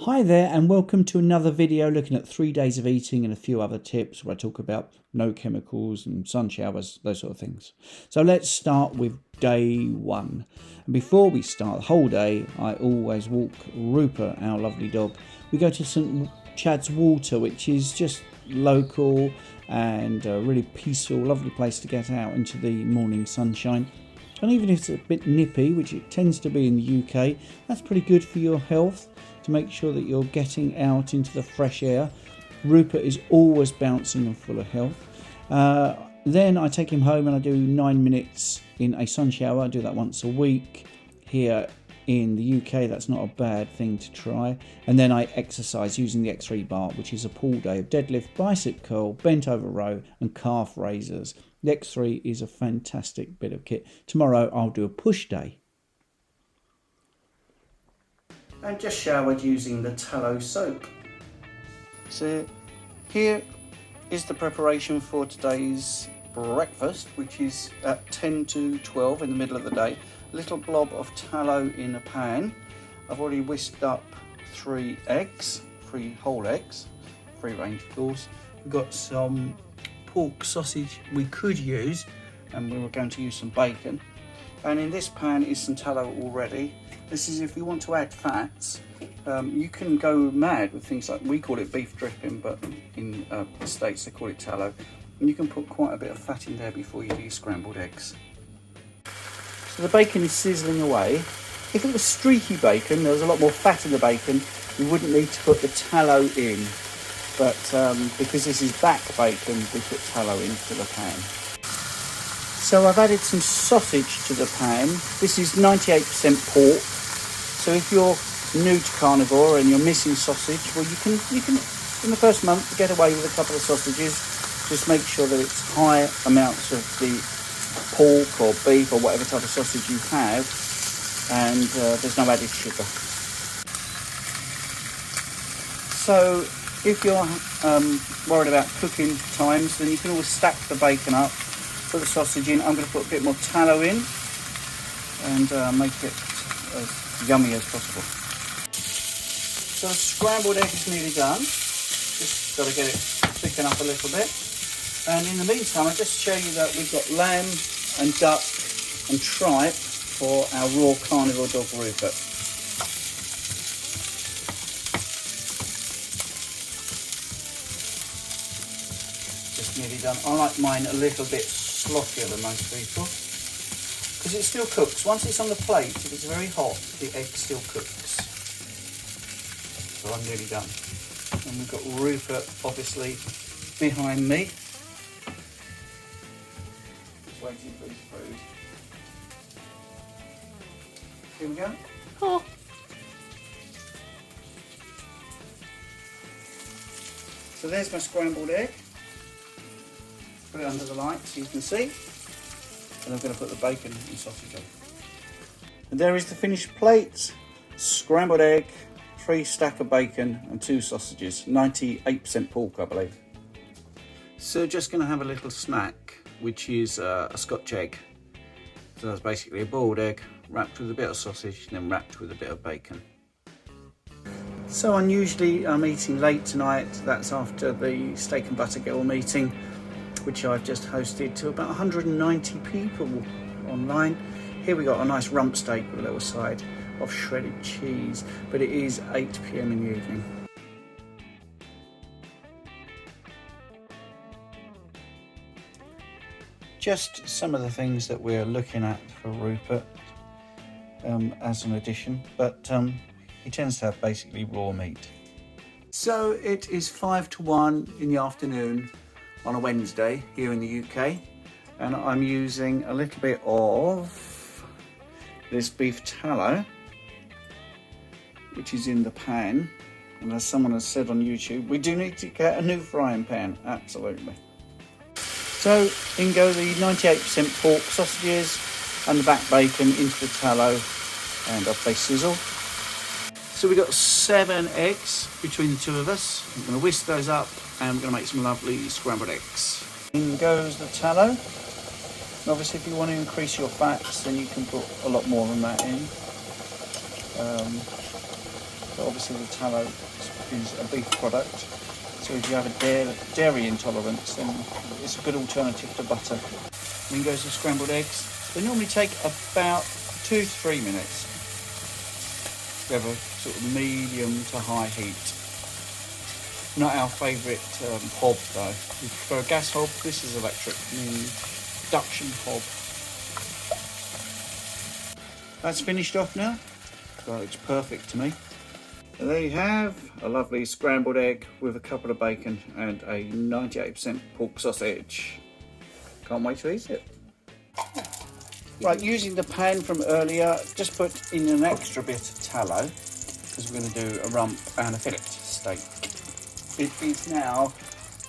Hi there and welcome to another video looking at 3 days of eating and a few other tips where I talk about no chemicals and sun showers, those sort of things. So let's start with day 1. And before we start the whole day, I always walk Rupert, our lovely dog. We go to St Chad's Water, which is just local and a really peaceful, lovely place to get out into the morning sunshine. And even if it's a bit nippy, which it tends to be in the UK, that's pretty good for your health, to make sure that you're getting out into the fresh air. Rupert is always bouncing and full of health. Then I take him home and I do 9 minutes in a sun shower. I do that once a week. Here in the UK, that's not a bad thing to try. And then I exercise using the X3 bar, which is a pull day of deadlift, bicep curl, bent over row and calf raises. The X3 is a fantastic bit of kit. Tomorrow I'll do a push day. And just showered using the tallow soap. So here is the preparation for today's breakfast, which is at 10 to 12 in the middle of the day. A little blob of tallow in a pan. I've already whisked up 3 eggs, 3 whole eggs, free range of course. We've got some pork sausage we could use, and we were going to use some bacon. And in this pan is some tallow already. This is if you want to add fats. You can go mad with things like, we call it beef dripping, but in the States they call it tallow. And you can put quite a bit of fat in there before you do your scrambled eggs. So the bacon is sizzling away. If it was streaky bacon, there was a lot more fat in the bacon, you wouldn't need to put the tallow in. But because this is back bacon, we put tallow into the pan. So I've added some sausage to the pan. This is 98% pork. So if you're new to carnivore and you're missing sausage, well, you can in the first month get away with a couple of sausages. Just make sure that it's high amounts of the pork or beef or whatever type of sausage you have, and there's no added sugar. So if you're worried about cooking times, then you can always stack the bacon up, put the sausage in. I'm going to put a bit more tallow in and make it as yummy as possible. So the scrambled egg is nearly done. Just got to get it thicken up a little bit. And in the meantime, I'll just show you that we've got lamb and duck and tripe for our raw carnivore dog Rupert. Just nearly done. I like mine a little bit sloppier than most people, because it still cooks. Once it's on the plate, if it's very hot, the egg still cooks. So I'm nearly done. And we've got Rupert obviously behind me, just waiting for his food. Here we go. Oh. So there's my scrambled egg. Put it under the light so you can see. And I'm going to put the bacon and sausage on. And there is the finished plate. Scrambled egg, 3 stack of bacon and 2 sausages. 98% pork, I believe. So just going to have a little snack, which is a Scotch egg. So that's basically a boiled egg wrapped with a bit of sausage and then wrapped with a bit of bacon. So unusually I'm eating late tonight. That's after the Steak and Butter Girl meeting, which I've just hosted to about 190 people online. Here we got a nice rump steak with a little side of shredded cheese, but it is 8 PM in the evening. Just some of the things that we're looking at for Rupert as an addition, but he tends to have basically raw meat. So it is 5 to 1 in the afternoon on a Wednesday here in the UK, and I'm using a little bit of this beef tallow, which is in the pan. And as someone has said on YouTube, we do need to get a new frying pan, absolutely. So in go the 98% pork sausages and the back bacon into the tallow, and off they sizzle. So we've got 7 eggs between the two of us. I'm going to whisk those up and we're going to make some lovely scrambled eggs. In goes the tallow. And obviously if you want to increase your fats, then you can put a lot more than that in. but obviously the tallow is a beef product. So if you have a dairy intolerance, then it's a good alternative to butter. Then goes the scrambled eggs. They normally take about 2 to 3 minutes. We have a sort of medium to high heat. Not our favourite hob though. We prefer a gas hob. This is electric, induction hob. That's finished off now. That looks perfect to me. And there you have a lovely scrambled egg with a couple of bacon and a 98% pork sausage. Can't wait to eat it. Right, using the pan from earlier, just put in an extra bit of tallow because we're going to do a rump and a fillet steak. It is now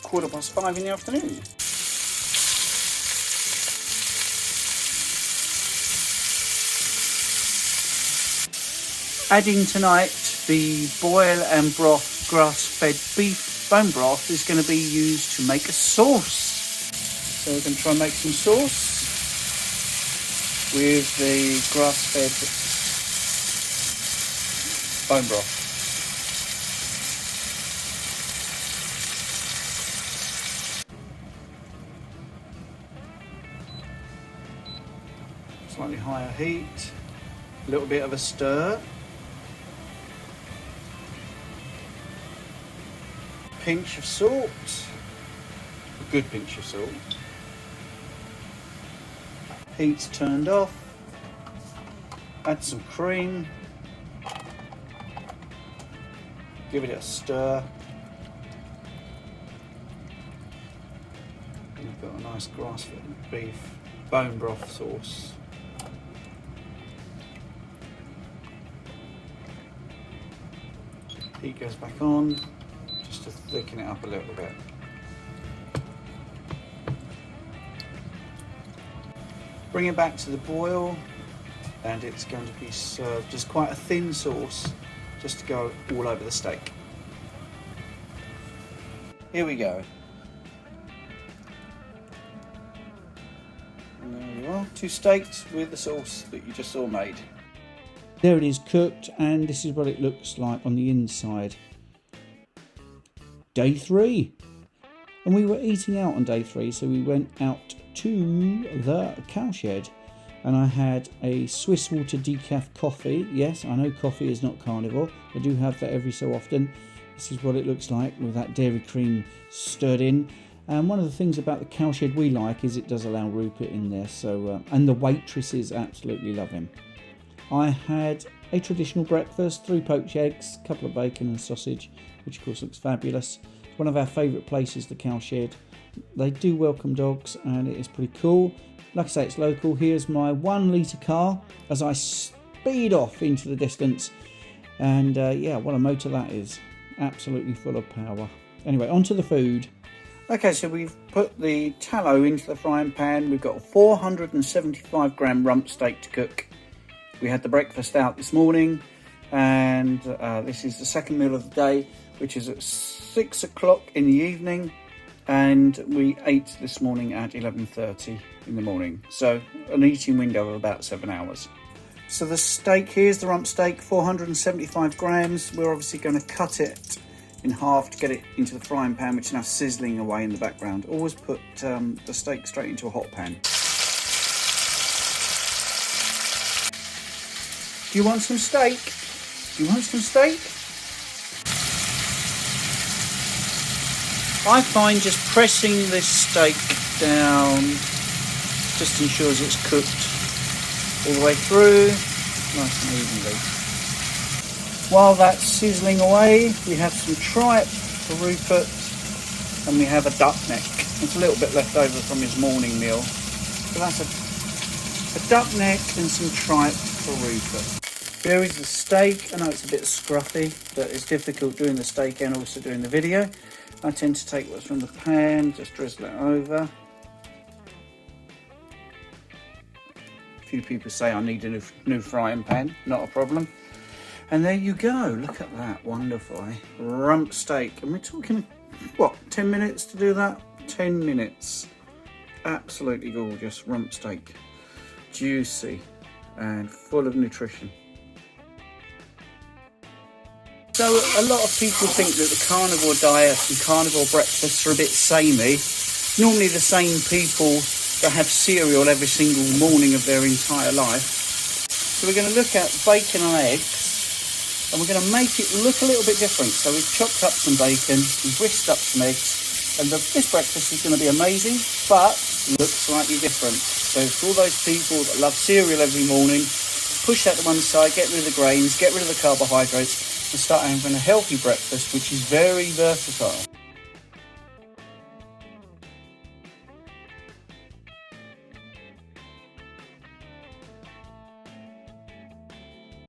5:15 in the afternoon. Adding tonight the boil and broth grass-fed beef bone broth is going to be used to make a sauce. So we're going to try and make some sauce with the grass-fed bone broth. Slightly higher heat, a little bit of a stir. Pinch of salt, a good pinch of salt. Heat's turned off. Add some cream. Give it a stir. And you've got a nice grass-fed beef bone broth sauce. Heat goes back on, just to thicken it up a little bit. Bring it back to the boil, and it's going to be served as quite a thin sauce, just to go all over the steak. Here we go. And there you are, 2 steaks with the sauce that you just saw made. There it is cooked, and this is what it looks like on the inside. Day 3. And we were eating out on day 3, so we went out to the cowshed, and I had a Swiss water decaf coffee. Yes, I know coffee is not carnivore. I do have that every so often. This is what it looks like with that dairy cream stirred in. And one of the things about the cowshed we like is it does allow Rupert in there. So and the waitresses absolutely love him. I had a traditional breakfast, 3 poached eggs, a couple of bacon and sausage, which of course looks fabulous. It's one of our favourite places, the cowshed. They do welcome dogs, and it is pretty cool. Like I say, it's local. Here's my 1 litre car as I speed off into the distance. And yeah, what a motor that is. Absolutely full of power. Anyway, on to the food. Okay, so we've put the tallow into the frying pan. We've got a 475 gram rump steak to cook. We had the breakfast out this morning, and this is the second meal of the day, which is at 6 o'clock in the evening. And we ate this morning at 11:30 in the morning. So an eating window of about 7 hours. So the steak, here's the rump steak, 475 grams. We're obviously going to cut it in half to get it into the frying pan, which is now sizzling away in the background. Always put the steak straight into a hot pan. Do you want some steak? Do you want some steak? I find just pressing this steak down just ensures it's cooked all the way through, nice and evenly. While that's sizzling away, we have some tripe for Rupert, and we have a duck neck. There's a little bit left over from his morning meal. So that's a duck neck and some tripe for Rupert. There is the steak. I know it's a bit scruffy, but it's difficult doing the steak and also doing the video. I tend to take what's from the pan, just drizzle it over. A few people say I need a new frying pan, not a problem. And there you go, look at that, wonderful, eh? Rump steak. And we're talking, what, 10 minutes to do that? 10 minutes. Absolutely gorgeous rump steak. Juicy and full of nutrition. So a lot of people think that the carnivore diet and carnivore breakfasts are a bit samey. Normally the same people that have cereal every single morning of their entire life. So we're going to look at bacon and eggs, and we're going to make it look a little bit different. So we've chopped up some bacon, we've whisked up some eggs, and this breakfast is going to be amazing, but looks slightly different. So for all those people that love cereal every morning, push that to one side, get rid of the grains, get rid of the carbohydrates, and start having a healthy breakfast, which is very versatile.